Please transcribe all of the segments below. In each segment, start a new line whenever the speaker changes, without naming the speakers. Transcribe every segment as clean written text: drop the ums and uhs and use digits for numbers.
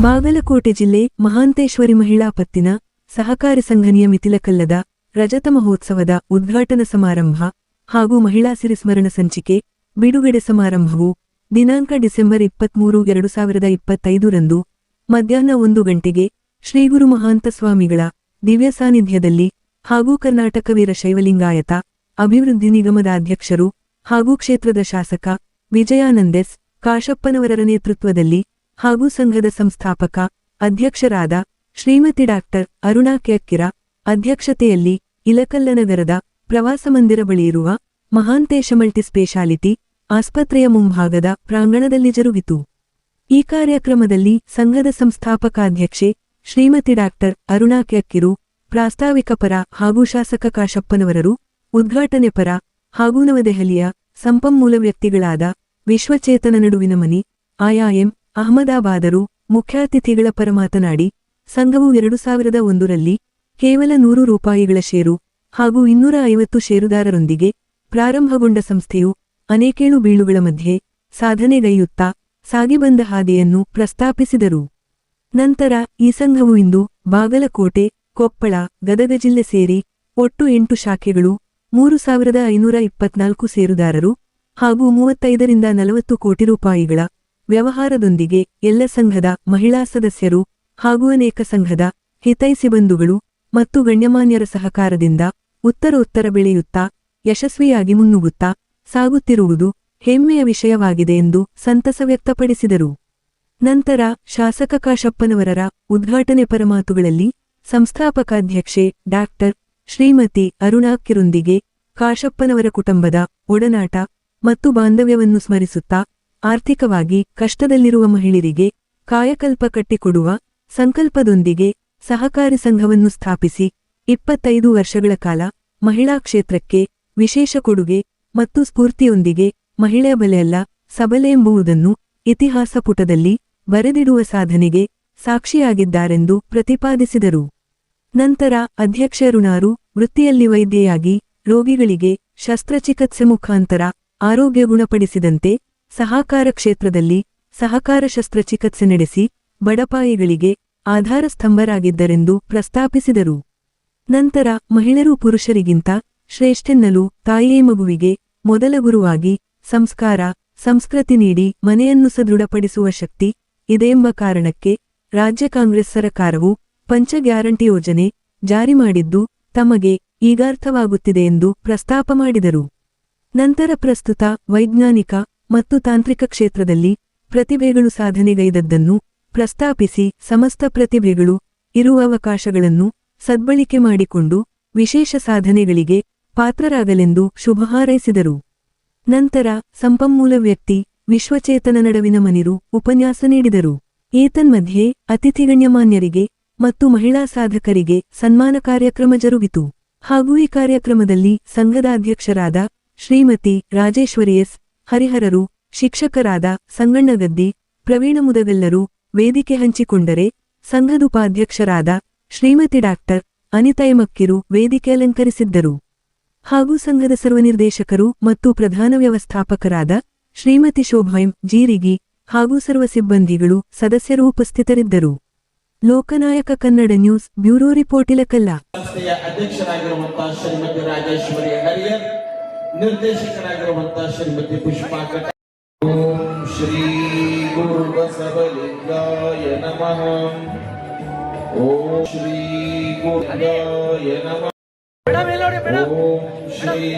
ಬಾಗಲಕೋಟೆ ಜಿಲ್ಲೆ ಮಹಾಂತೇಶ್ವರಿ ಮಹಿಳಾ ಪತ್ತಿನ ಸಹಕಾರಿ ಸಂಘ ನಿಯಮಿತಿಲಕಲ್ಲದ ರಜತ ಮಹೋತ್ಸವದ ಉದ್ಘಾಟನಾ ಸಮಾರಂಭ ಹಾಗೂ ಮಹಿಳಾ ಸಿರಿ ಸ್ಮರಣ ಸಂಚಿಕೆ ಬಿಡುಗಡೆ ಸಮಾರಂಭವು ದಿನಾಂಕ ಡಿಸೆಂಬರ್ 23, 2025 ರಂದು ಮಧ್ಯಾಹ್ನ 1 ಗಂಟೆಗೆ ಶ್ರೀಗುರು ಮಹಾಂತ ಸ್ವಾಮಿಗಳ ದಿವ್ಯ ಸಾನ್ನಿಧ್ಯದಲ್ಲಿ ಹಾಗೂ ಕರ್ನಾಟಕ ವೀರಶೈವಲಿಂಗಾಯತ ಅಭಿವೃದ್ಧಿ ನಿಗಮದ ಅಧ್ಯಕ್ಷರು ಹಾಗೂ ಕ್ಷೇತ್ರದ ಶಾಸಕ ವಿಜಯಾನಂದ್ ಕಾಶಪ್ಪನವರರ ನೇತೃತ್ವದಲ್ಲಿ ಹಾಗೂ ಸಂಘದ ಸಂಸ್ಥಾಪಕ ಅಧ್ಯಕ್ಷರಾದ ಶ್ರೀಮತಿ ಡಾಕ್ಟರ್ ಅರುಣಾ ಕೆಕ್ಕಿರ ಅಧ್ಯಕ್ಷತೆಯಲ್ಲಿ ಇಲಕಲ್ಲ ನಗರದ ಪ್ರವಾಸ ಮಂದಿರ ಬಳಿಯಿರುವ ಮಹಾಂತೇಶ ಮಲ್ಟಿಸ್ಪೆಷಾಲಿಟಿ ಆಸ್ಪತ್ರೆಯ ಮುಂಭಾಗದ ಪ್ರಾಂಗಣದಲ್ಲಿ ಜರುಗಿತು. ಈ ಕಾರ್ಯಕ್ರಮದಲ್ಲಿ ಸಂಘದ ಸಂಸ್ಥಾಪಕಾಧ್ಯಕ್ಷೆ ಶ್ರೀಮತಿ ಡಾಕ್ಟರ್ ಅರುಣಾ ಕೆಕ್ಕಿರು, ಪ್ರಾಸ್ತಾವಿಕ ಪರ ಹಾಗೂ ಶಾಸಕ ಕಾಶಪ್ಪನವರರು, ಉದ್ಘಾಟನೆ ಪರ ಹಾಗೂ ನವದೆಹಲಿಯ ಸಂಪನ್ಮೂಲ ವ್ಯಕ್ತಿಗಳಾದ ವಿಶ್ವಚೇತನ ನಡುವಿನ ಮನಿ ಐಐಎಂ ಅಹಮದಾಬಾದರು ಮುಖ್ಯಾತಿಥಿಗಳ ಪರ ಮಾತನಾಡಿ, ಸಂಘವು 2001 ರಲ್ಲಿ ಕೇವಲ 100 ರೂಪಾಯಿಗಳ ಷೇರು ಹಾಗೂ 250 ಷೇರುದಾರರೊಂದಿಗೆ ಪ್ರಾರಂಭಗೊಂಡ ಸಂಸ್ಥೆಯು ಅನೇಕೇಳು ಬೀಳುಗಳ ಮಧ್ಯೆ ಸಾಧನೆಗೈಯುತ್ತಾ ಸಾಗಿಬಂದ ಹಾದಿಯನ್ನು ಪ್ರಸ್ತಾಪಿಸಿದರು. ನಂತರ ಈ ಸಂಘವು ಇಂದು ಬಾಗಲಕೋಟೆ, ಕೊಪ್ಪಳ, ಗದಗ ಜಿಲ್ಲೆ ಸೇರಿ ಒಟ್ಟು 8 ಶಾಖೆಗಳು, 3524 ಷೇರುದಾರರು ಹಾಗೂ 35 ರಿಂದ 40 ಕೋಟಿ ರೂಪಾಯಿಗಳ ವ್ಯವಹಾರದೊಂದಿಗೆ ಎಲ್ಲ ಸಂಘದ ಮಹಿಳಾ ಸದಸ್ಯರು ಹಾಗೂ ಅನೇಕ ಸಂಘದ ಹಿತೈಷಿ ಬಂಧುಗಳು ಮತ್ತು ಗಣ್ಯಮಾನ್ಯರ ಸಹಕಾರದಿಂದ ಉತ್ತರೋತ್ತರ ಬೆಳೆಯುತ್ತಾ ಯಶಸ್ವಿಯಾಗಿ ಮುನ್ನುಗ್ಗುತ್ತಾ ಸಾಗುತ್ತಿರುವುದು ಹೆಮ್ಮೆಯ ವಿಷಯವಾಗಿದೆ ಎಂದು ಸಂತಸ ವ್ಯಕ್ತಪಡಿಸಿದರು. ನಂತರ ಶಾಸಕ ಕಾಶಪ್ಪನವರರ ಉದ್ಘಾಟನೆ ಪರಮಾತುಗಳಲ್ಲಿ ಸಂಸ್ಥಾಪಕಾಧ್ಯಕ್ಷೆ ಡಾಕ್ಟರ್ ಶ್ರೀಮತಿ ಅರುಣಾ ಕೆರೊಂದಿಗೆ ಕಾಶಪ್ಪನವರ ಕುಟುಂಬದ ಒಡನಾಟ ಮತ್ತು ಬಾಂಧವ್ಯವನ್ನು ಸ್ಮರಿಸುತ್ತಾ ಆರ್ಥಿಕವಾಗಿ ಕಷ್ಟದಲ್ಲಿರುವ ಮಹಿಳೆಯರಿಗೆ ಕಾಯಕಲ್ಪ ಕಟ್ಟಿಕೊಡುವ ಸಂಕಲ್ಪದೊಂದಿಗೆ ಸಹಕಾರಿ ಸಂಘವನ್ನು ಸ್ಥಾಪಿಸಿ 25 ವರ್ಷಗಳ ಕಾಲ ಮಹಿಳಾ ಕ್ಷೇತ್ರಕ್ಕೆ ವಿಶೇಷ ಕೊಡುಗೆ ಮತ್ತು ಸ್ಫೂರ್ತಿಯೊಂದಿಗೆ ಮಹಿಳೆಯ ಬಲೆಯಲ್ಲ ಸಬಲೆ ಎಂಬುದನ್ನು ಇತಿಹಾಸ ಪುಟದಲ್ಲಿ ಬರೆದಿಡುವ ಸಾಧನೆಗೆ ಸಾಕ್ಷಿಯಾಗಿದ್ದಾರೆಂದು ಪ್ರತಿಪಾದಿಸಿದರು. ನಂತರ ಅಧ್ಯಕ್ಷ ಅರುಣಾರು ವೃತ್ತಿಯಲ್ಲಿ ವೈದ್ಯೆಯಾಗಿ ರೋಗಿಗಳಿಗೆ ಶಸ್ತ್ರಚಿಕಿತ್ಸೆ ಮುಖಾಂತರ ಆರೋಗ್ಯ ಗುಣಪಡಿಸಿದಂತೆ ಸಹಕಾರ ಕ್ಷೇತ್ರದಲ್ಲಿ ಸಹಕಾರ ಶಸ್ತ್ರಚಿಕಿತ್ಸೆ ನಡೆಸಿ ಬಡಪಾಯಿಗಳಿಗೆ ಆಧಾರ ಸ್ತಂಭರಾಗಿದ್ದರೆಂದು ಪ್ರಸ್ತಾಪಿಸಿದರು. ನಂತರ ಮಹಿಳೆಯರು ಪುರುಷರಿಗಿಂತ ಶ್ರೇಷ್ಠೆನ್ನಲು ತಾಯಿಯೇ ಮಗುವಿಗೆ ಮೊದಲ ಗುರುವಾಗಿ ಸಂಸ್ಕಾರ ಸಂಸ್ಕೃತಿ ನೀಡಿ ಮನೆಯನ್ನು ಸದೃಢಪಡಿಸುವ ಶಕ್ತಿ ಇದೆಂಬ ಕಾರಣಕ್ಕೆ ರಾಜ್ಯ ಕಾಂಗ್ರೆಸ್ ಸರಕಾರವು ಪಂಚ ಗ್ಯಾರಂಟಿ ಯೋಜನೆ ಜಾರಿ ಮಾಡಿದ್ದು ತಮಗೆ ಈಗಾರ್ಥವಾಗುತ್ತಿದೆ ಎಂದು ಪ್ರಸ್ತಾಪ ಮಾಡಿದರು. ನಂತರ ಪ್ರಸ್ತುತ ವೈಜ್ಞಾನಿಕ ಮತ್ತು ತಾಂತ್ರಿಕ ಕ್ಷೇತ್ರದಲ್ಲಿ ಪ್ರತಿಭೆಗಳು ಸಾಧನೆಗೈದದ್ದನ್ನು ಪ್ರಸ್ತಾಪಿಸಿ ಸಮಸ್ತ ಪ್ರತಿಭೆಗಳು ಇರುವ ಅವಕಾಶಗಳನ್ನು ಸದ್ಬಳಕೆ ಮಾಡಿಕೊಂಡು ವಿಶೇಷ ಸಾಧನೆಗಳಿಗೆ ಪಾತ್ರರಾಗಲೆಂದು ಶುಭ ಹಾರೈಸಿದರು. ನಂತರ ಸಂಪನ್ಮೂಲ ವ್ಯಕ್ತಿ ವಿಶ್ವಚೇತನ ನಡುವಿನ ಮನಿರು ಉಪನ್ಯಾಸ ನೀಡಿದರು. ಏತನ್ಮಧ್ಯೆ ಅತಿಥಿ ಗಣ್ಯಮಾನ್ಯರಿಗೆ ಮತ್ತು ಮಹಿಳಾ ಸಾಧಕರಿಗೆ ಸನ್ಮಾನ ಕಾರ್ಯಕ್ರಮ ಜರುಗಿತು. ಹಾಗೂ ಈ ಕಾರ್ಯಕ್ರಮದಲ್ಲಿ ಸಂಘದ ಅಧ್ಯಕ್ಷರಾದ ಶ್ರೀಮತಿ ರಾಜೇಶ್ವರಿ ಹರಿಹರರು, ಶಿಕ್ಷಕರಾದ ಸಂಗಣ್ಣಗದ್ದಿ, ಪ್ರವೀಣ ಮುದಗಲ್ಲರು ವೇದಿಕೆ ಹಂಚಿಕೊಂಡರೆ, ಸಂಘದುಪಾಧ್ಯಕ್ಷರಾದ ಶ್ರೀಮತಿ ಡಾಕ್ಟರ್ ಅನಿತಾ ಮಕ್ಕಿರು ವೇದಿಕೆ ಅಲಂಕರಿಸಿದ್ದರು. ಹಾಗೂ ಸಂಘದ ಸರ್ವನಿರ್ದೇಶಕರು ಮತ್ತು ಪ್ರಧಾನ ವ್ಯವಸ್ಥಾಪಕರಾದ ಶ್ರೀಮತಿ ಶೋಭಾಯಂ ಜೀರಿಗಿ ಹಾಗೂ ಸರ್ವ ಸಿಬ್ಬಂದಿಗಳು ಸದಸ್ಯರು ಉಪಸ್ಥಿತರಿದ್ದರು. ಲೋಕನಾಯಕ ಕನ್ನಡ ನ್ಯೂಸ್ ಬ್ಯೂರೋ ರಿಪೋರ್ಟ್ ಇಲಕಲ್ಲ.
ಸಂಸ್ಥೆಯ ಅಧ್ಯಕ್ಷರಾಗಿರುವಂತಹ ಶ್ರೀಮತಿ ರಾಜೇಶ್ವರಿ ಹರಿಯರ್, ನಿರ್ದೇಶಕರಾಗಿರುವಂತಹ ಶ್ರೀಮತಿ ಪುಷ್ಪಾ ಕಟ. ಓಂ ಶ್ರೀ ಗುರು ಬಸವಲಿಂಗಾಯ ನಮಃ. ಓಂ ಶ್ರೀ ಗುರುಲಿಂಗಾಯ ನಮಃ. ಓಂ ಶ್ರೀ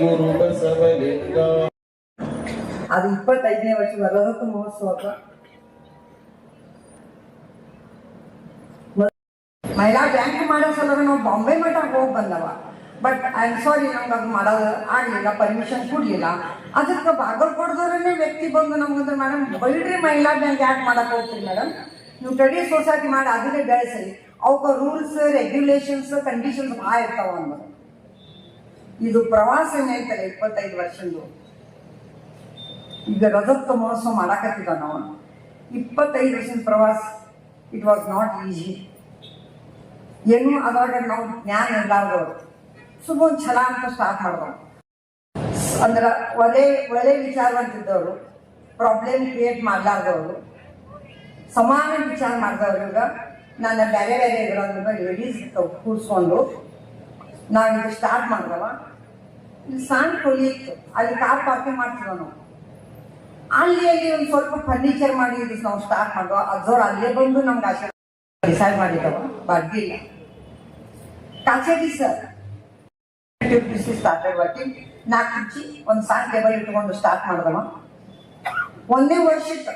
ಗುರು ಬಸವಲಿಂಗಾಯ.
ಅದು 25ನೇ ವರ್ಷದ ರಜತ ಮಹೋತ್ಸವ ಮಹಿಳಾ ಬ್ಯಾಂಕ್ ಮಾಡೋ ಸಲುವಾಗ ನಾವು ಬಾಂಬೆ ಮಠ ಹೋಗಿ ಬಂದವ. ಬಟ್ ಐ ಆಮ್ ಸಾರಿ, ನಮ್ಗೆ ಅದು ಮಾಡೋದು ಆಗಲಿಲ್ಲ, ಪರ್ಮಿಷನ್ ಕೊಡಲಿಲ್ಲ. ಅದಕ್ಕೆ ಬಾಗಲಕೋಟದವರನ್ನೇ ವ್ಯಕ್ತಿ ಬಂದು ನಮ್ಗಂದ್ರೆ ಮೇಡಮ್ ಬೈಡ್ರಿ ಮಹಿಳಾ ಬ್ಯಾಂಕ್ ಯಾಕೆ ಮಾಡಕ್ಕೆ ಹೋಗ್ತೀರಿ ಮೇಡಮ್, ನೀವು ಟ್ರೇಡಿಂಗ್ ಸೊಸೈಟಿ ಮಾಡಿ ಅದನ್ನೇ ಬೆಳೆಸಿ, ಅವಕ್ಕೆ ರೂಲ್ಸ್ ರೆಗ್ಯುಲೇಷನ್ಸ್ ಕಂಡೀಷನ್ಸ್ ಭಾಳ ಇರ್ತಾವ ಅಂದ್ರು. ಇದು ಪ್ರವಾಸ ಏನೈತಲ್ಲ 25 ವರ್ಷದ್ದು, ಈಗ ರಜತ ಮಹೋತ್ಸವ ಮಾಡಾಕತ್ತಿದ್ದ ನಾವು 25 ವರ್ಷದ ಪ್ರವಾಸ. It was not easy. ಏನು ಅದ್ರಾಗ ನಾವು ಜ್ಞಾನ ಇರಲಾರ್ದವ್ರು ಸುಮ್ಮ ಒಂದು ಛಲ ಅಂತ ಸ್ಟಾರ್ಟ್ ಮಾಡಿದವು. ಅಂದ್ರೆ ಒಳ್ಳೆ ವಿಚಾರವಂತಿದ್ದವರು, ಪ್ರಾಬ್ಲಮ್ ಕ್ರಿಯೇಟ್ ಮಾಡಲಾರ್ದವರು, ಸಮಾನ ವಿಚಾರ ಮಾಡಿದವ್ರಿಗೆ ನಾನು ಬೇರೆ ಬೇರೆ ಇರೋದ್ರಿಂದ ಲೇಡೀಸ್ ಕೂರಿಸ್ಕೊಂಡು ನಾವು ಇದು ಸ್ಟಾರ್ಟ್ ಮಾಡಿದವ. ಇಲ್ಲಿ ಸಣ್ಣ ಕೊಲಿ ಇತ್ತು, ಅಲ್ಲಿ ಕಾರ್ ಪಾರ್ಕಿಂಗ್ ಮಾಡ್ತೀವಿ ನಾವು. ಅಲ್ಲಿ ಒಂದು ಸ್ವಲ್ಪ ಫರ್ನಿಚರ್ ಮಾಡಿ ಇದು ನಾವು ಸ್ಟಾರ್ಟ್ ಮಾಡುವ. ಅದ್ರವ್ರು ಅಲ್ಲೇ ಬಂದು ನಮ್ಗೆ ಆಶೆ ಡಿಸೈಡ್ ಮಾಡಿದವ. ಬಾಡ್ಗಿ ಇಲ್ಲ. ಕಾಚೇರಿ ಸರ್ ಸ್ಟಾರ್ಟೆಡ್ ವರ್ಕಿಂಗ್. 4 ಇಂಚಿ ಒಂದು ಸಣ್ಣ ಟೇಬಲ್ ಇಟ್ಕೊಂಡು ಸ್ಟಾರ್ಟ್ ಮಾಡಿದವ. ಒಂದೇ ವರ್ಷಕ್ಕೆ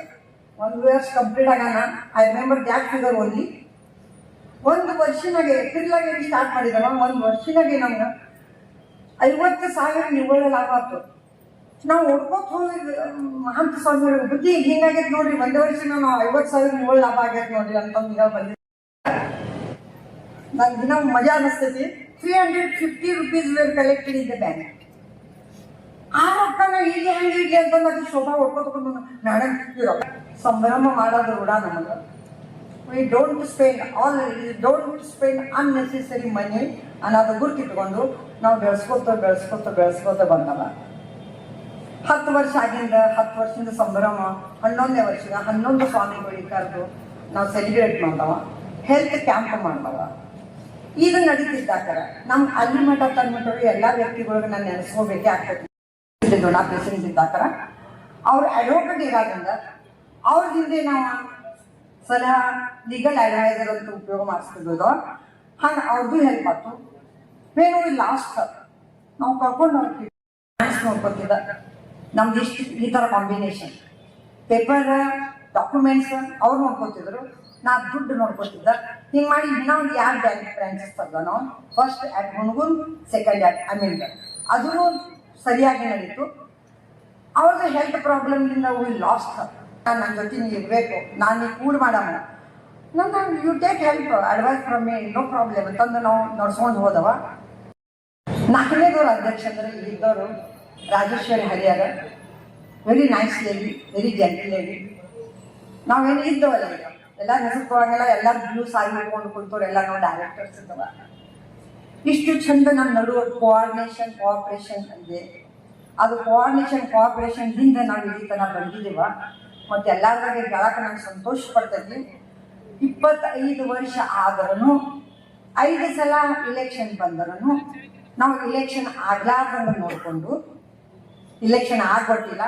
1 ವರ್ಷ ಕಂಪ್ಲೀಟ್ ಆಗೋಣ. I remember that figure only. 1 ವರ್ಷನಾಗೆ ಏಪ್ರಿಲಾಗೆ ಸ್ಟಾರ್ಟ್ ಮಾಡಿದವ. 1 ವರ್ಷನಾಗೆ ನಮ್ಗೆ 50,000 ನಿವ್ವಳ ಲಾಭ ಆಯ್ತು. ನಾವು ಓಡ್ಕೋತ ಹೋಗಿ ಮಹಂತ ಸ್ವಾಮಿ ಬುದ್ಧಿ ಹಿಂಗಾಗೈತೆ ನೋಡ್ರಿ, 1 ವರ್ಷ ನಾವು 50,000 ನಿವ್ವಳ ಲಾಭ ಆಗೈತೆ ನೋಡ್ರಿ ಅಂತಂದು ಈಗ ಬಂದಿದ್ದೆ. ನಂಗೆ ದಿನ ಮಜಾ ಅನಿಸ್ತೈತಿ. 350 rupees were collected in the bank. ಆ ರೊಕ್ಕನ ಹೀಗೆ ಹಂಗೆ ಇಡ್ಲಿ ಅಂತ ಅದು ಶೋಭಾ ಹೊಡ್ಕೊತಕೊಂಡು ಮೇಡಮ್ ಸಂಭ್ರಮ ಮಾಡೋದು ರೂಢ ನಮಗೆ. ವಿ ಡೋಂಟ್ ಸ್ಪೆಂಡ್ ಅನ್ನೆಸೆಸರಿ ಮನಿ ಅನ್ನೋದು ಗುರ್ತಿಟ್ಕೊಂಡು ನಾವು ಬೆಳೆಸ್ಕೋತ ಬಂದವ. 10 ವರ್ಷ ಆಗಿಂದ 10 ವರ್ಷದಿಂದ ಸಂಭ್ರಮ. 11ನೇ ವರ್ಷದ 11 ಸ್ವಾಮಿಗಳಿಗೆ ಕರೆದು ನಾವು ಸೆಲಿಬ್ರೇಟ್ ಮಾಡ್ದವ. ಹೆಲ್ತ್ ಕ್ಯಾಂಪ್ ಮಾಡ್ದವ. ಇದು ನಡೀತಿದ್ದಾಕ ನಮ್ಗೆ ಅಲ್ಲಿ ಮಠ ತಂದ್ಬಿಟ್ಟು ಎಲ್ಲ ವ್ಯಕ್ತಿಗಳಿಗೆ ನಾನು ನೆನೆಸ್ಕೋಬೇಕೇ ಆಗ್ತೈತಿ. ನಾ ಪೇಷಂಟ್ ಇದ್ದಾಕ ಅವ್ರ ಅಡ್ವೊಕೇಟ್ ಇರೋದ್ರಿಂದ ಅವ್ರ ಹಿಂದೆ ನಾವು ಸಲಹಾ ಲೀಗಲ್ ಅಡ್ವೈಸರ್ ಅಂತ ಉಪಯೋಗ ಮಾಡಿಸ್ತಿದ್ದೋ. ಹಂಗೆ ಅವ್ರದ್ದು ಹೆಲ್ಪ್ ಆಯ್ತು. ಮೇನು ಲಾಸ್ಟ್ ನಾವು ಕರ್ಕೊಂಡು ಹೋಗ್ತೀವಿ. ನೋಡ್ಕೊತಿದ್ದ ನಮ್ದು ಇಷ್ಟು ಈ ಥರ ಕಾಂಬಿನೇಷನ್ ಪೇಪರ್ ಡಾಕ್ಯುಮೆಂಟ್ಸ್ ಅವ್ರು ನೋಡ್ಕೊತಿದ್ರು, ನಾ ದುಡ್ಡು ನೋಡ್ಕೊತಿದ್ದ. ಹಿಂಗೆ ಮಾಡಿ ಇನ್ನೂ ಒಂದು 2 ಬ್ಯಾಂಕ್ ಬ್ರಾಂಚಸ್ ತೆಗ್ದ ನಾವು. First at Hunagur, second at ಅಮೀನ್ಗ. ಅದೂ ಸರಿಯಾಗಿ ನಡೀತು. ಅವ್ರದ್ದು ಹೆಲ್ತ್ ಪ್ರಾಬ್ಲಮ್ದಿಂದ ಲಾಸ್ಟ್. ನನ್ನ ಜೊತೆ ನೀವು ಇರಬೇಕು, ನಾನು ನೀವು ಕೂಡ ಮಾಡಮ್ಮ, ನನ್ನ you take help advice from me, no problem ಅಂತಂದು ನಾವು ನಡ್ಸ್ಕೊಂಡು ಹೋದವ. 4ನೇದವ್ರು ಅಧ್ಯಕ್ಷ ಅಂದ್ರೆ ಇದ್ದವರು Rajeshwari Harihara. Very nice lady, very gentle lady. ನಾವೇನು ಇದ್ದವಲ್ಲ ಈಗ ಎಲ್ಲ ಹೆಸರುವಾಗೆಲ್ಲ ಎಲ್ಲ ವ್ಯೂಸ್ ಆಗಿ ಹೋಗ್ಕೊಂಡು ಕುಂತವ್ರು ಎಲ್ಲ ನಾವು ಡೈರೆಕ್ಟರ್ಸ್ ಇದ್ದವ. ಇಷ್ಟು ಚಂದ ನಮ್ಮ ನಡುವೆ ಕೋಆರ್ಡಿನೇಷನ್ ಅಂದೆ. ಅದು ಕೋಆಪರೇಷನ್ದಿಂದ ನಾವು ಇಲ್ಲಿ ತನಕ ಬಂದಿದ್ದೀವ. ಮತ್ತು ಎಲ್ಲಾದ್ರಾಗೆ ಹೇಳಕ್ಕೆ ನಂಗೆ ಸಂತೋಷ ಪಡ್ತೈತಿ. 25 ವರ್ಷ ಆದ್ರೂ 5 ಸಲ ಇಲೆಕ್ಷನ್ ಬಂದ್ರೂ ನಾವು ಇಲೆಕ್ಷನ್ ಆಗ್ಲಾರ್ದಂಗೆ ನೋಡಿಕೊಂಡು, ಇಲೆಕ್ಷನ್ ಆಗ್ಬಿಟ್ಟಿಲ್ಲ,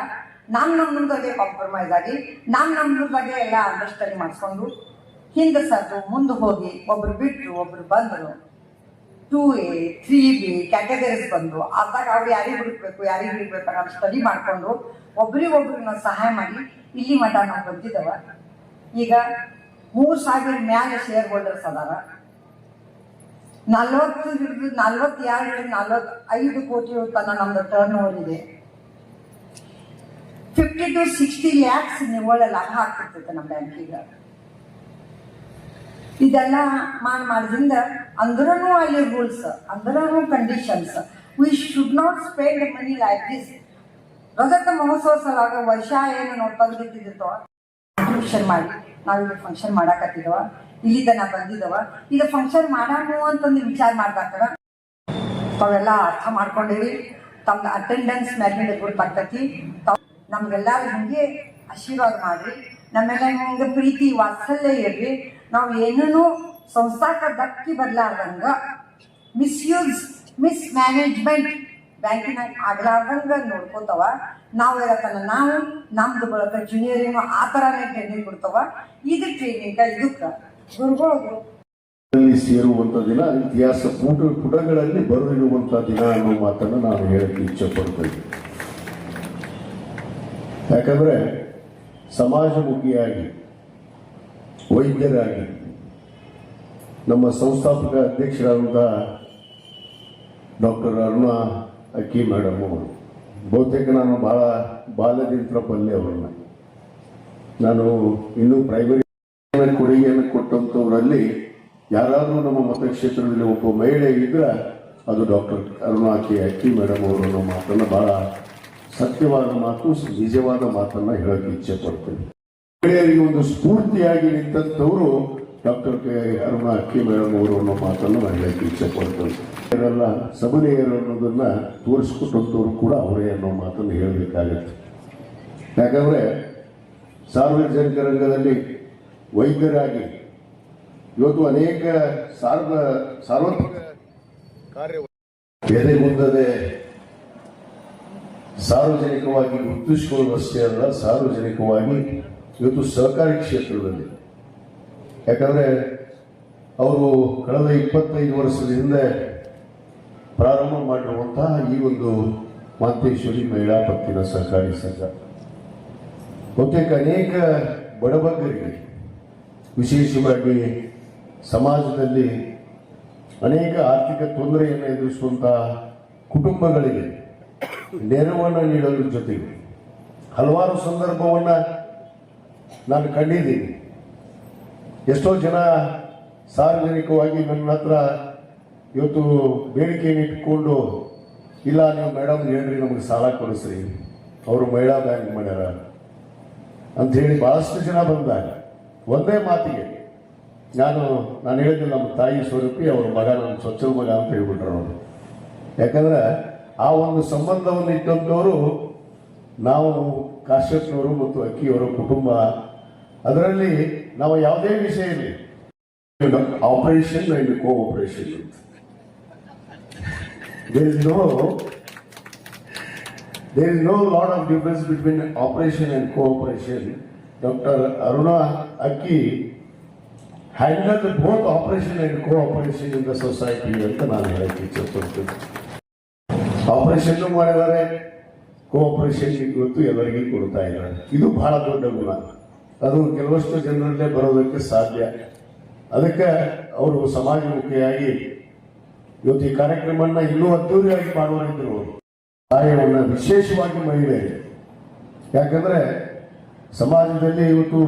ನಮ್ಮದಾಗೆ ಕಾಂಪ್ರಮೈಸ್ ಆಗಿ ನಮ್ಮದಾಗೆ ಎಲ್ಲ ಅಂಡರ್ಸ್ಟ್ಯಾಂಡಿಂಗ್ ಮಾಡಿಸ್ಕೊಂಡು ಹಿಂದೆ ಸರ್ದು ಮುಂದೆ ಹೋಗಿ ಒಬ್ರು ಬಿಟ್ಟರು, ಒಬ್ರು ಬಂದರು. 2A 3B ಕ್ಯಾಟಗರೀಸ್ ಬಂದರು. ಅದಾಗ ಅವ್ರು ಯಾರಿಗೆ ಬಿಡಬೇಕು ಅನ್ನೋ ಸ್ಟಡಿ ಮಾಡಿಕೊಂಡು ಒಬ್ರಿಗೊಬ್ರಿಗೆ ನಾವು ಸಹಾಯ ಮಾಡಿ ಇಲ್ಲಿ ಮಠ ನಾವು ಬಂದಿದ್ದವ. ಈಗ 3,000 ಮ್ಯಾಲೆ ಶೇರ್ ಹೋಲ್ಡರ್ಸ್ ಅದಾರ. 42-45 ಕೋಟಿ ತನಕ ನಮ್ದು ಟರ್ನ್ ಓವರ್ ಇದೆ. 50 to 60 lakhs ನಿವ್ವಳ ಲಾಭ ಆಗ್ತಿರ್ತೈತೆ ನಮ್ಮ ಬ್ಯಾಂಕಿಗೆ. ಇದೆಲ್ಲ ಮಾಡಿದ್ರಿಂದ ಅಂದ್ರೂ ಅಲ್ಲಿ ರೂಲ್ಸ್, ಅಂದ್ರೂ conditions. We should not spend money like this. ರಜತ ಮಹೋತ್ಸವ ಸಲಾಗ ವರ್ಷ ಏನು ನಾವು ತೆಗೆದಿಟ್ಟಿದ್ದೋ ಫಂಕ್ಷನ್ ಮಾಡಿ ನಾವಿಲ್ಲಿ ಫಂಕ್ಷನ್ ಮಾಡಾಕತ್ತಿದವ. ಇಲ್ಲಿ ತನ ಬಂದಿದ್ದವ. ಇದು ಫಂಕ್ಷನ್ ಮಾಡಾನು ಅಂತಂದು ವಿಚಾರ ಮಾಡ್ದಾಕರ ತಾವೆಲ್ಲ ಅರ್ಥ ಮಾಡ್ಕೊಂಡಿರಿ. ತಮ್ದು ಅಟೆಂಡೆನ್ಸ್ ಮ್ಯಾಲಿಂದ ಗೊತ್ತಾಗ್ತೈತಿ. ನಮ್ಗೆಲ್ಲರೂ ಹಿಂಗೆ ಆಶೀರ್ವಾದ ಮಾಡ್ರಿ. ನಮ್ಮೆಲ್ಲ ಹಿಂಗೆ ಪ್ರೀತಿ ವಾತ್ಸಲ್ಯ ಇರ್ರಿ. ನಾವು ಏನೂ ಸಂಸ್ಥಾಕ ಧಕ್ಕಿ ಬದಲಾರ್ದಂಗ ಮಿಸ್ಮ್ಯಾನೇಜ್ಮೆಂಟ್ ಬ್ಯಾಂಕಿನಾಗ ಆಗ್ಲಾರ್ದಂಗ ನೋಡ್ಕೋತಾವ. ನಾವು ಇರತನ ನಾವು ನಮ್ದು ಬಳಕ ಜೂನಿಯರಿಂಗು ಆ ಥರನೇ ಟ್ರೈನಿಂಗ್ ಕೊಡ್ತಾವ. ಇದು ಟ್ರೈನಿಂಗ ಇದಕ್ಕೆ ಗುರುಗಳು
ಸೇರುವಂತ ದಿನ ಇತಿಹಾಸ ಪುಟಗಳಲ್ಲಿ ಬರೆದಿರುವಂತ ದಿನ ಅನ್ನೋ ಮಾತನ್ನು ನಾನು ಹೇಳಕ್ಕೆ ಇಚ್ಛೆ ಪಡ್ತೇನೆ. ಯಾಕಂದ್ರೆ ಸಮಾಜಮುಖಿಯಾಗಿ ವೈದ್ಯರಾಗಿ ನಮ್ಮ ಸಂಸ್ಥಾಪಕ ಅಧ್ಯಕ್ಷರಾದಂಥ ಡಾಕ್ಟರ್ ಅರುಣಾ ಅಕ್ಕಿ ಮೇಡಮ್ ಅವರು, ಬಹುತೇಕ ನಾನು ಬಹಳ ಬಾಲ್ಯದಿಂದ ಬಲ್ಲೆ ಅವ್ರನ್ನ. ನಾನು ಇನ್ನೂ ಪ್ರೈಮರಿ ಕೊಡುಗೆಯನ್ನು ಕೊಟ್ಟಂಥವರಲ್ಲಿ ಯಾರಾದರೂ ನಮ್ಮ ಮತಕ್ಷೇತ್ರದಲ್ಲಿ ಒಬ್ಬ ಮಹಿಳೆ ಇದ್ರೆ ಅದು ಡಾಕ್ಟರ್ ಅರುಣಾ ಅಕ್ಕಿ ಮೇಡಮ್ ಅವರು ಅನ್ನೋ ಮಾತನ್ನು ಬಹಳ ಸತ್ಯವಾದ ಮಾತು, ನಿಜವಾದ ಮಾತನ್ನು ಹೇಳೋಕ್ಕೆ ಇಚ್ಛೆ ಪಡ್ತೇನೆ. ಮಹಿಳೆಯರಿಗೆ ಒಂದು ಸ್ಫೂರ್ತಿಯಾಗಿ ನಿಂತಂಥವರು ಡಾಕ್ಟರ್ ಅರುಣಾ ಅಕ್ಕಿ ಮೇಡಮ್ ಅವರು ಅನ್ನೋ ಮಾತನ್ನು ನಾನು ಹೇಳಕ್ಕೆ ಇಚ್ಛೆ ಪಡ್ತೇನೆ. ಇವರೆಲ್ಲ ಸಬಲೆಯರು ಅನ್ನೋದನ್ನ ತೋರಿಸ್ಕೊಟ್ಟಂಥವ್ರು ಕೂಡ ಅವರೇ ಅನ್ನೋ ಮಾತನ್ನು ಹೇಳಬೇಕಾಗತ್ತೆ. ಯಾಕಂದರೆ ಸಾರ್ವಜನಿಕ ರಂಗದಲ್ಲಿ ವೈದ್ಯರಾಗಿ ಇವತ್ತು ಅನೇಕ ಸಾರ್ವತ್ರಿಕ ಕಾರ್ಯ ಎದೆಗುಂದದೆ ಸಾರ್ವಜನಿಕವಾಗಿ ಗುರುತಿಸಿಕೊಳ್ಳುವಷ್ಟೇ ಅಲ್ಲ, ಸಾರ್ವಜನಿಕವಾಗಿ ಇವತ್ತು ಸಹಕಾರಿ ಕ್ಷೇತ್ರದಲ್ಲಿ, ಯಾಕಂದ್ರೆ ಅವರು ಕಳೆದ 25 ವರ್ಷದ ಹಿಂದೆ ಪ್ರಾರಂಭ ಮಾಡಿರುವಂತಹ ಈ ಒಂದು ಮಹಾಂತೇಶ್ವರಿ ಮಹಿಳಾ ಪತ್ತಿನ ಸಹಕಾರಿ ಸಂಘ ಬಹುತೇಕ ಅನೇಕ ಬಡಬಗ್ಗರಿಗೆ, ವಿಶೇಷವಾಗಿ ಸಮಾಜದಲ್ಲಿ ಅನೇಕ ಆರ್ಥಿಕ ತೊಂದರೆಯನ್ನು ಎದುರಿಸುವಂತಹ ಕುಟುಂಬಗಳಿಗೆ ನೆರವನ್ನು ನೀಡೋದ್ರ ಜೊತೆಗೆ ಹಲವಾರು ಸಂದರ್ಭವನ್ನು ನಾನು ಕಂಡಿದ್ದೀನಿ. ಎಷ್ಟೋ ಜನ ಸಾರ್ವಜನಿಕವಾಗಿ ನನ್ನ ಹತ್ರ ಇವತ್ತು ಬೇಡಿಕೆಯನ್ನು ಇಟ್ಕೊಂಡು, ಇಲ್ಲ ನೀವು ಮೇಡಮ್ ಹೇಳ್ರಿ ನಮಗೆ ಸಾಲ ಕೊಡಿಸ್ರಿ, ಅವರು ಮಹಿಳಾ ಬ್ಯಾಂಕ್ ಮಾಡ್ಯಾರ ಅಂತ ಹೇಳಿ ಬಹಳಷ್ಟು ಜನ ಬಂದಾಗ ಒಂದೇ ಮಾತಿಗೆ ನಾನು ಹೇಳಿದ್ದೆ, ನಮ್ಮ ತಾಯಿ ಸ್ವರೂಪಿ ಅವ್ರ ಮಗ ನನ್ನ ಸ್ವಚ್ಛಲ ಮಗ ಅಂತ ಹೇಳ್ಬಿಟ್ರು ಅವರು. ಯಾಕಂದ್ರೆ ಆ ಒಂದು ಸಂಬಂಧವನ್ನು ಇಟ್ಟಂಥವರು ನಾವು ಕಾಶ್ಯಪ್ನವರು ಮತ್ತು ಅಕ್ಕಿಯವರ ಕುಟುಂಬ. ಅದರಲ್ಲಿ ನಾವು ಯಾವುದೇ ವಿಷಯ ಇರಲಿ, ಆಪರೇಷನ್ ಅಂಡ್ ಕೋಆಪರೇಷನ್ ಅಂತ, there is no lot of difference between operation and cooperation. Dr. Aruna Akki handled both operation and cooperation in the society ಅಂತ ನಾನು ಹೇಳಕ್ಕೆ ಇಚ್ಛಪಡ್ತೀನಿ. ಆಪರೇಷನ್ ಮಾಡಿದ್ದಾರೆ, ಕೋಆಪರೇಷನ್ ಇವತ್ತು ಎಲ್ಲರಿಗೂ ಕೊಡ್ತಾ ಇದ್ದಾರೆ. ಇದು ಬಹಳ ದೊಡ್ಡ ಗುಣ. ಅದು ಕೆಲವಷ್ಟು ಜನರಲ್ಲೇ ಬರೋದಕ್ಕೆ ಸಾಧ್ಯ. ಅದಕ್ಕೆ ಅವರು ಸಮಾಜಮುಖಿಯಾಗಿ ಇವತ್ತು ಈ ಕಾರ್ಯಕ್ರಮವನ್ನು ಇನ್ನೂ ಅದ್ದೂರಿಯಾಗಿ ಮಾಡುವರಿದ್ರು. ಸಹಾಯವನ್ನು ವಿಶೇಷವಾಗಿ ಮಹಿಳೆಯರಿಗೆ, ಯಾಕಂದ್ರೆ ಸಮಾಜದಲ್ಲಿ ಇವತ್ತು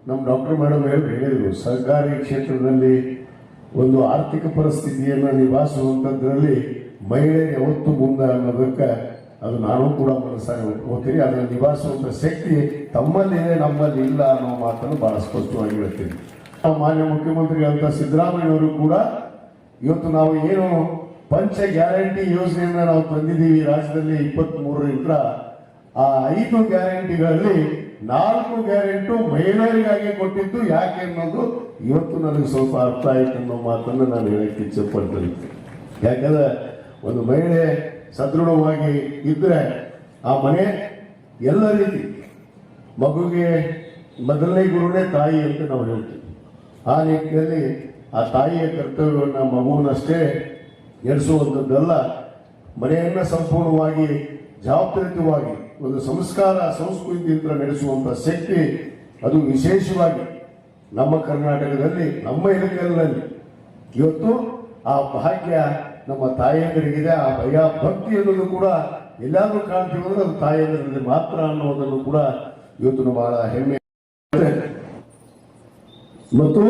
ನಮ್ಮ ಡಾಕ್ಟರ್ ಮೇಡಮ್ ಹೇಳಿದ್ರು, ಸರ್ಕಾರಿ ಕ್ಷೇತ್ರದಲ್ಲಿ ಒಂದು ಆರ್ಥಿಕ ಪರಿಸ್ಥಿತಿಯನ್ನು ನಿಭಾಯಿಸುವಂಥದ್ರಲ್ಲಿ ಮಹಿಳೆಯರು ಯಾವತ್ತೂ ಮುಂದೆ ಅನ್ನೋದಕ್ಕೆ ಅದು ನಾನು ಕೂಡ ಮನಸ್ಸಾಗಿ ಒಪ್ಕೋತೀನಿ. ಅದನ್ನು ನಿಭಾಯಿಸುವಂಥ ಶಕ್ತಿ ತಮ್ಮಲ್ಲಿದೆ, ನಮ್ಮಲ್ಲಿ ಇಲ್ಲ ಅನ್ನೋ ಮಾತನ್ನು ಬಹಳ ಸ್ಪಷ್ಟವಾಗಿ ಹೇಳ್ತೀನಿ. ಮಾನ್ಯ ಮುಖ್ಯಮಂತ್ರಿಗಳಂತ ಸಿದ್ದರಾಮಯ್ಯವರು ಕೂಡ ಇವತ್ತು ನಾವು ಏನು ಪಂಚ ಗ್ಯಾರಂಟಿ ಯೋಜನೆಯನ್ನ ನಾವು ತಂದಿದ್ದೀವಿ ರಾಜ್ಯದಲ್ಲಿ 23ರಿಂದ, ಆ 5 ಗ್ಯಾರಂಟಿಗಳಲ್ಲಿ 4 ಗ್ಯಾರಂಟಿ ಮಹಿಳೆಯರಿಗಾಗಿ ಕೊಟ್ಟಿದ್ದು. ಯಾಕೆ ಅನ್ನೋದು ಇವತ್ತು ನನಗೆ ಸ್ವಲ್ಪ ಅರ್ಥ ಆಯ್ತು ಅನ್ನೋ ಮಾತನ್ನು ನಾನು ಹೇಳಕ್ಕೆ ಇಚ್ಛೆಪಡ್ತೀನಿ. ಯಾಕಂದ್ರೆ ಒಂದು ಮಹಿಳೆ ಸದೃಢವಾಗಿ ಇದ್ರೆ ಆ ಮನೆ ಎಲ್ಲ ರೀತಿ, ಮಗುಗೆ ಮೊದಲನೇ ಗುರುನೇ ತಾಯಿ ಅಂತ ನಾವು ಹೇಳ್ತೀವಿ. ಆ ನಿಟ್ಟಿನಲ್ಲಿ ಆ ತಾಯಿಯ ಕರ್ತವ್ಯವನ್ನು ಮಗುವನ್ನಷ್ಟೇ ನಡೆಸುವಂಥದ್ದಲ್ಲ, ಮನೆಯನ್ನು ಸಂಪೂರ್ಣವಾಗಿ ಜವಾಬ್ದಾರಿಯುತವಾಗಿ ಒಂದು ಸಂಸ್ಕಾರ ಸಂಸ್ಕೃತಿಯಿಂದ ನಡೆಸುವಂಥ ಶಕ್ತಿ ಅದು ವಿಶೇಷವಾಗಿ ನಮ್ಮ ಕರ್ನಾಟಕದಲ್ಲಿ, ನಮ್ಮ ಇಲಾಖೆಯಲ್ಲಿ ಇವತ್ತು ಆ ಭಾಗ್ಯ ನಮ್ಮ ತಾಯಂದಿರಿಗಿದೆ. ಆ ಭಯ ಭಕ್ತಿ ಅನ್ನೋದು ಕೂಡ ಎಲ್ಲಾದ್ರೂ ಕಾಣ್ತೀವಿ ಅಂದ್ರೆ ಅದು ತಾಯಂದಿರಲ್ಲಿ ಮಾತ್ರ ಅನ್ನೋದನ್ನು ಕೂಡ ಇವತ್ತು ಬಹಳ ಹೆಮ್ಮೆ. ಮತ್ತು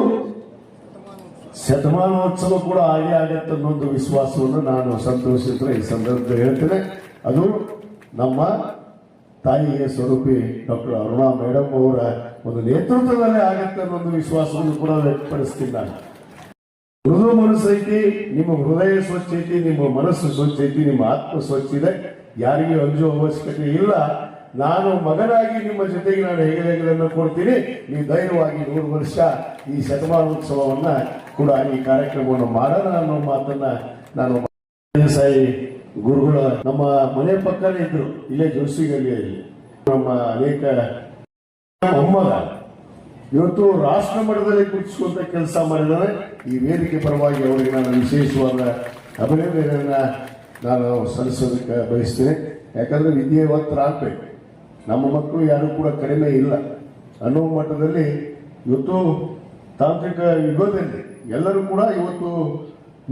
ಶತಮಾನೋತ್ಸವ ಕೂಡ ಹಾಗೆ ಆಗತ್ತೆ ಅನ್ನೊಂದು ವಿಶ್ವಾಸವನ್ನು ನಾನು ಸಂತೋಷಿಸಿದ್ರೆ ಈ ಸಂದರ್ಭದಲ್ಲಿ ಹೇಳ್ತೇನೆ. ಅದು ನಮ್ಮ ತಾಯಿಯ ಸ್ವರೂಪಿ ಡಾಕ್ಟರ್ ಅರುಣಾ ಮೇಡಮ್ ಅವರ ಒಂದು ನೇತೃತ್ವದಲ್ಲೇ ಆಗತ್ತೆ ಅನ್ನೊಂದು ವಿಶ್ವಾಸವನ್ನು ಕೂಡ ವ್ಯಕ್ತಪಡಿಸ್ತೀನಿ. ನಾನು ಮೃದು ಮನಸ್ಸು ಐತಿ, ನಿಮ್ಮ ಹೃದಯ ಸ್ವಚ್ಛ ಐತಿ, ನಿಮ್ಮ ಮನಸ್ಸು ಸ್ವಚ್ಛ ಐತಿ, ನಿಮ್ಮ ಆತ್ಮ ಸ್ವಚ್ಛ ಇದೆ, ಯಾರಿಗೂ ಅಂಜುವ ಅವಶ್ಯಕತೆ ಇಲ್ಲ. ನಾನು ಮಗನಾಗಿ ನಿಮ್ಮ ಜೊತೆಗೆ ನಾನು ಹೆಗಲೆಗಳನ್ನು ಕೊಡ್ತೀನಿ. ನೀವು ಧೈರ್ಯವಾಗಿ 100 ವರ್ಷ ಈ ಶತಮಾನೋತ್ಸವವನ್ನ ಕೂಡ ಈ ಕಾರ್ಯಕ್ರಮವನ್ನು ಮಾಡೋಣ ಅನ್ನೋ ಮಾತನ್ನ ನಾನು ಸಾಯಿ ಗುರುಗಳ ನಮ್ಮ ಮನೆ ಪಕ್ಕನೇ ಇದ್ರು, ಇಲ್ಲೇ ಜೋಸಿಗಲ್ಲಿಯಲ್ಲಿ ನಮ್ಮ ಅನೇಕ ಮೊಮ್ಮಗ ಇವತ್ತು ರಾಷ್ಟ್ರ ಮಟ್ಟದಲ್ಲಿ ಗುರುತಿಸುವಂತ ಕೆಲಸ ಮಾಡಿದರೆ ಈ ವೇದಿಕೆ ಪರವಾಗಿ ಅವರಿಗೆ ನಾನು ವಿಶೇಷವಾದ ಅಭಿನಂದನೆಯನ್ನ ನಾನು ಸಲ್ಲಿಸೋದಕ್ಕೆ ಬಯಸ್ತೇನೆ. ಯಾಕಂದ್ರೆ ವಿದ್ಯಾವಂತರಾಗಬೇಕು, ನಮ್ಮ ಮಕ್ಕಳು ಯಾರು ಕೂಡ ಕಡಿಮೆ ಇಲ್ಲ ಅನ್ನೋ ಮಟ್ಟದಲ್ಲಿ ಇವತ್ತು ತಾಂತ್ರಿಕ ಯುಗದಲ್ಲಿ ಎಲ್ಲರೂ ಕೂಡ ಇವತ್ತು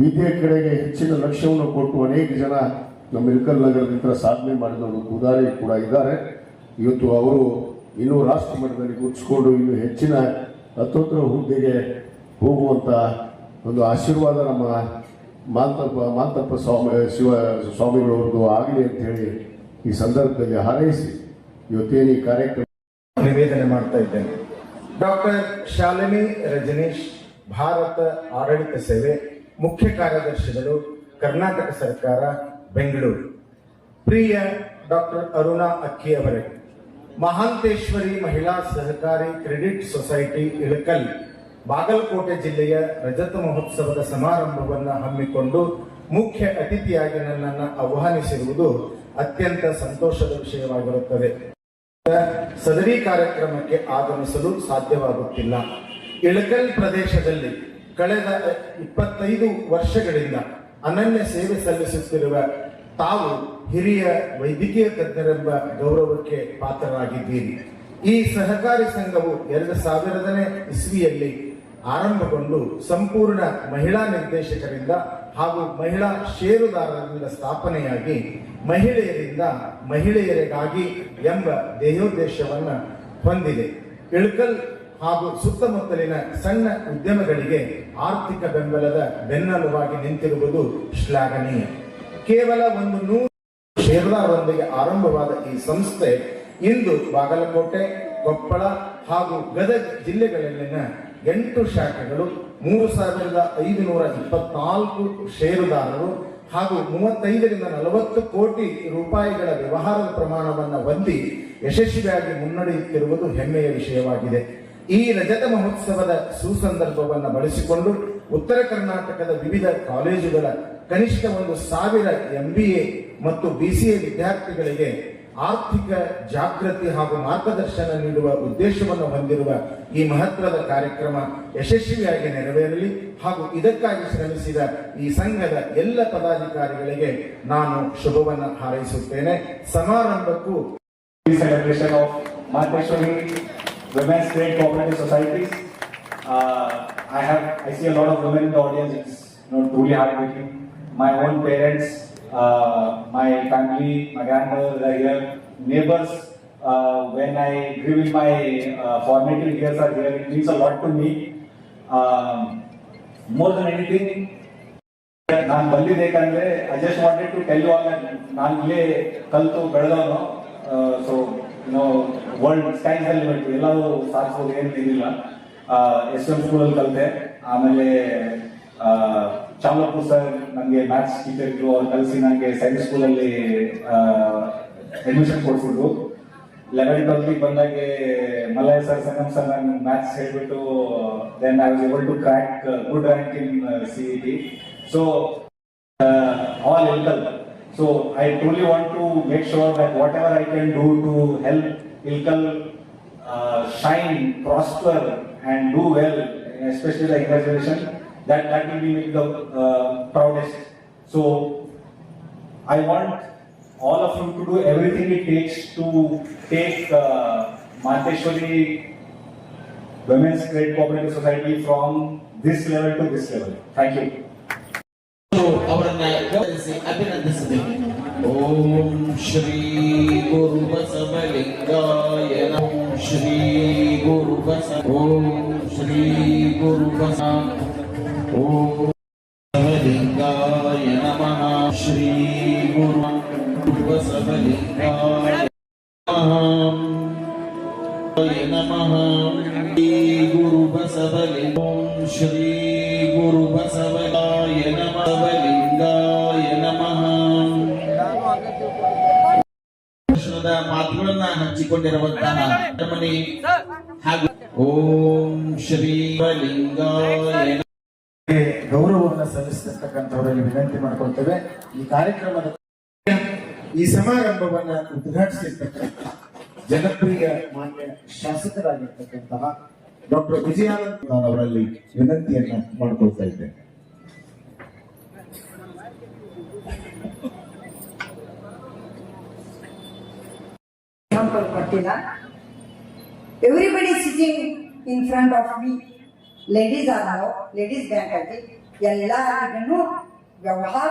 ವಿದ್ಯೆ ಕಡೆಗೆ ಹೆಚ್ಚಿನ ಲಕ್ಷ್ಯವನ್ನು ಕೊಟ್ಟು ಅನೇಕ ಜನ ನಮ್ಮ ಇಳಕಲ್ ನಗರದಿಂದ ಸಾಧನೆ ಮಾಡಿದವರು ಉದಾಹರಣೆ ಕೂಡ ಇದ್ದಾರೆ. ಇವತ್ತು ಅವರು ಇನ್ನೂ ರಾಷ್ಟ್ರ ಮಟ್ಟದಲ್ಲಿ ಗುರುತಿಸಿಕೊಂಡು ಇನ್ನೂ ಹೆಚ್ಚಿನ ಹತ್ತೊತ್ತರ ಹುದ್ದೆಗೆ ಹೋಗುವಂತ ಒಂದು ಆಶೀರ್ವಾದ ನಮ್ಮ ಮಾಂತಪ್ಪ ಸ್ವಾಮಿಗಳವ್ರದ್ದು ಆಗಲಿ ಅಂತ ಹೇಳಿ ಈ ಸಂದರ್ಭದಲ್ಲಿ ಹಾರೈಸಿ ಇವತ್ತೇನು ಈ ಕಾರ್ಯಕ್ರಮ
ನಿವೇದನೆ ಮಾಡ್ತಾ ಇದ್ದೇನೆ. ಡಾಕ್ಟರ್ ಶಾಲಿನಿ ರಜನೀಶ್, ಭಾರತ ಆಡಳಿತ ಸೇವೆ, ಮುಖ್ಯ ಕಾರ್ಯದರ್ಶಿಗಳು, ಕರ್ನಾಟಕ ಸರ್ಕಾರ, ಬೆಂಗಳೂರು. ಪ್ರಿಯ ಡಾಕ್ಟರ್ ಅರುಣಾ ಅಕ್ಕಿ ಅವರೇ, ಮಹಾಂತೇಶ್ವರಿ ಮಹಿಳಾ ಸಹಕಾರಿ ಕ್ರೆಡಿಟ್ ಸೊಸೈಟಿ ಇಳಕಲ್ ಬಾಗಲಕೋಟೆ ಜಿಲ್ಲೆಯ ರಜತ ಮಹೋತ್ಸವದ ಸಮಾರಂಭವನ್ನು ಹಮ್ಮಿಕೊಂಡು ಮುಖ್ಯ ಅತಿಥಿಯಾಗಿ ನನ್ನನ್ನು ಆಹ್ವಾನಿಸಿರುವುದು ಅತ್ಯಂತ ಸಂತೋಷದ ವಿಷಯವಾಗಿರುತ್ತದೆ. ಸದರಿ ಕಾರ್ಯಕ್ರಮಕ್ಕೆ ಆಗಮಿಸಲು ಸಾಧ್ಯವಾಗುತ್ತಿಲ್ಲ. ಇಳಕಲ್ ಪ್ರದೇಶದಲ್ಲಿ ಕಳೆದ 25 ವರ್ಷಗಳಿಂದ ಅನನ್ಯ ಸೇವೆ ಸಲ್ಲಿಸುತ್ತಿರುವ ತಾವು ಹಿರಿಯ ವೈದ್ಯಕೀಯ ತಜ್ಞರೆಂಬ ಗೌರವಕ್ಕೆ ಪಾತ್ರರಾಗಿದ್ದೀರಿ. ಈ ಸಹಕಾರಿ ಸಂಘವು 2000ನೇ ಇಸ್ವಿಯಲ್ಲಿ ಆರಂಭಗೊಂಡು ಸಂಪೂರ್ಣ ಮಹಿಳಾ ನಿರ್ದೇಶಕರಿಂದ ಹಾಗೂ ಮಹಿಳಾ ಷೇರುದಾರರಿಂದ ಸ್ಥಾಪನೆಯಾಗಿ ಮಹಿಳೆಯರಿಂದ ಮಹಿಳೆಯರಿಗಾಗಿ ಎಂಬ ಧ್ಯೇಯೋದ್ದೇಶವನ್ನು ಹೊಂದಿದೆ. ಇಳಕಲ್ ಹಾಗೂ ಸುತ್ತಮುತ್ತಲಿನ ಸಣ್ಣ ಉದ್ಯಮಗಳಿಗೆ ಆರ್ಥಿಕ ಬೆಂಬಲದ ಬೆನ್ನೆಲುಬಾಗಿ ನಿಂತಿರುವುದು ಶ್ಲಾಘನೀಯ. ಕೇವಲ 100 ಷೇರುದಾರರೊಂದಿಗೆ ಆರಂಭವಾದ ಈ ಸಂಸ್ಥೆ ಇಂದು ಬಾಗಲಕೋಟೆ, ಕೊಪ್ಪಳ ಹಾಗೂ ಗದಗ ಜಿಲ್ಲೆಗಳಲ್ಲಿನ 8 ಶಾಖೆಗಳು, 3524 ಷೇರುದಾರರು ಹಾಗೂ 35ರಿಂದ 40 ಕೋಟಿ ರೂಪಾಯಿಗಳ ವ್ಯವಹಾರದ ಪ್ರಮಾಣವನ್ನು ಹೊಂದಿ ಯಶಸ್ವಿಯಾಗಿ ಮುನ್ನಡೆಯುತ್ತಿರುವುದು ಹೆಮ್ಮೆಯ ವಿಷಯವಾಗಿದೆ. ಈ ರಜತ ಮಹೋತ್ಸವದ ಸುಸಂದರ್ಭವನ್ನು ಬಳಸಿಕೊಂಡು ಉತ್ತರ ಕರ್ನಾಟಕದ ವಿವಿಧ ಕಾಲೇಜುಗಳ ಕನಿಷ್ಠ 1,000 MBA ಮತ್ತು BCA ವಿದ್ಯಾರ್ಥಿಗಳಿಗೆ ಆರ್ಥಿಕ ಜಾಗೃತಿ ಹಾಗೂ ಮಾರ್ಗದರ್ಶನ ನೀಡುವ ಉದ್ದೇಶವನ್ನು ಹೊಂದಿರುವ ಈ ಮಹತ್ವದ ಕಾರ್ಯಕ್ರಮ ಯಶಸ್ವಿಯಾಗಿ ನೆರವೇರಲಿ ಹಾಗೂ ಇದಕ್ಕಾಗಿ ಶ್ರಮಿಸಿದ ಈ ಸಂಘದ ಎಲ್ಲ ಪದಾಧಿಕಾರಿಗಳಿಗೆ ನಾನು ಶುಭವನ್ನು ಹಾರೈಸುತ್ತೇನೆ. ಸಮಾರಂಭಕ್ಕೂ
celebration of Mahanteshwari Women's Trade Cooperative Societies. I see a lot of women in the audience. It's truly heartbreaking. My own parents, my family, my grandmother are here. Neighbors, when I grew in my formative years are here. It means a lot to me. More than anything, ನಾನು ಬಂದಿದ್ದೇಕಂದ್ರೆ I just wanted to tell you all that ನಾನು ಇಲ್ಲೇ ಕಲ್ತು ಬೆಳೆದವನು. So world sky's the limit, ಎಲ್ಲವೂ ಸಾಧಿಸೋದು ಏನು ಇದಿಲ್ಲ. SM ಸ್ಕೂಲಲ್ಲಿ ಕಲಿತೆ. ಆಮೇಲೆ ಚಾಮಲಪುರ್ ಸರ್ ನನಗೆ ಮ್ಯಾಥ್ಸ್ ಟೀಚರ್ ಇದ್ರು. ಅವ್ರು ಕಲಿಸಿ ನನಗೆ ಸೈನ್ಸ್ ಸ್ಕೂಲಲ್ಲಿ ಅಡ್ಮಿಷನ್ ಕೊಡಿಸಿದ್ರು. 11th ಬಂದಾಗೆ ಮಲಯ ಸರ್, ಸಂಗಮ್ ಸರ್ ನಾನು ಮ್ಯಾಥ್ಸ್ ಹೇಳ್ಬಿಟ್ಟು then I was able to crack good rank in CET. So all Ilkal. So I truly want to make sure that whatever I can do to help Ilkal shine, prosper and do well, especially the younger generation, that will be make the proudest. So I want all of you to do everything it takes to take Mahanteshwari Women's Trade Cooperative Society from this level to this level. Thank you.
ಅವರನ್ನ ಗೌರವಿಸಿ ಅಭಿನಂದಿಸಬೇಕು. ಓಂ ಶ್ರೀ ಗುರು ಬಸವಲಿಂಗಾಯ ನಮಃ. ಓಂ ಶ್ರೀ ಗುರು ಓಂ ಶ್ರೀ ಗುರು ಓಂ ಬಸವಲಿಂಗಾಯ ನಮಃ. ಶ್ರೀ ಗುರು ಬಸವಲಿಂಗಾಯ ನಮಃ. ಶ್ರೀ ಗುರು ಬಸವಲಿಂಗ. ಓಂ ಶ್ರೀ ಗುರು ಬಸವಲಿಂಗಾಯ ನಮಃ. ಲಿಂಗಾಯ ನಮಃ. ಮಾತುಗಳನ್ನ ಹಂಚಿಕೊಂಡಿರುವಂತಹ ರಮಣಿ ಹಾಗೂ ಓಂ ಶ್ರೀ ಲಿಂಗಾಯ
ಗೌರವವನ್ನು ಸಲ್ಲಿಸತಕ್ಕಂಥವರಲ್ಲಿ ವಿನಂತಿ ಮಾಡಿಕೊಳ್ತೇವೆ. ಈ ಕಾರ್ಯಕ್ರಮದ ಈ ಸಮಾರಂಭವನ್ನು ಉದ್ಘಾಟಿಸಿರ್ತಕ್ಕಂಥ ಜನಪ್ರಿಯ ಮಾನ್ಯ ಶಾಸಕರಾಗಿರ್ತಕ್ಕಂತಹ ಡಾಕ್ಟರ್ ವಿಜಯಾನಂದ ಅವರಲ್ಲಿ ವಿನಂತಿಯನ್ನ ಮಾಡಿಕೊಳ್ತಾ ಇದ್ದೇನೆ.
Everybody sitting in front of me, ladies are now, ladies bank ಅಲ್ಲಿ ಎಲ್ಲರಿಗೂ ವ್ಯವಹಾರ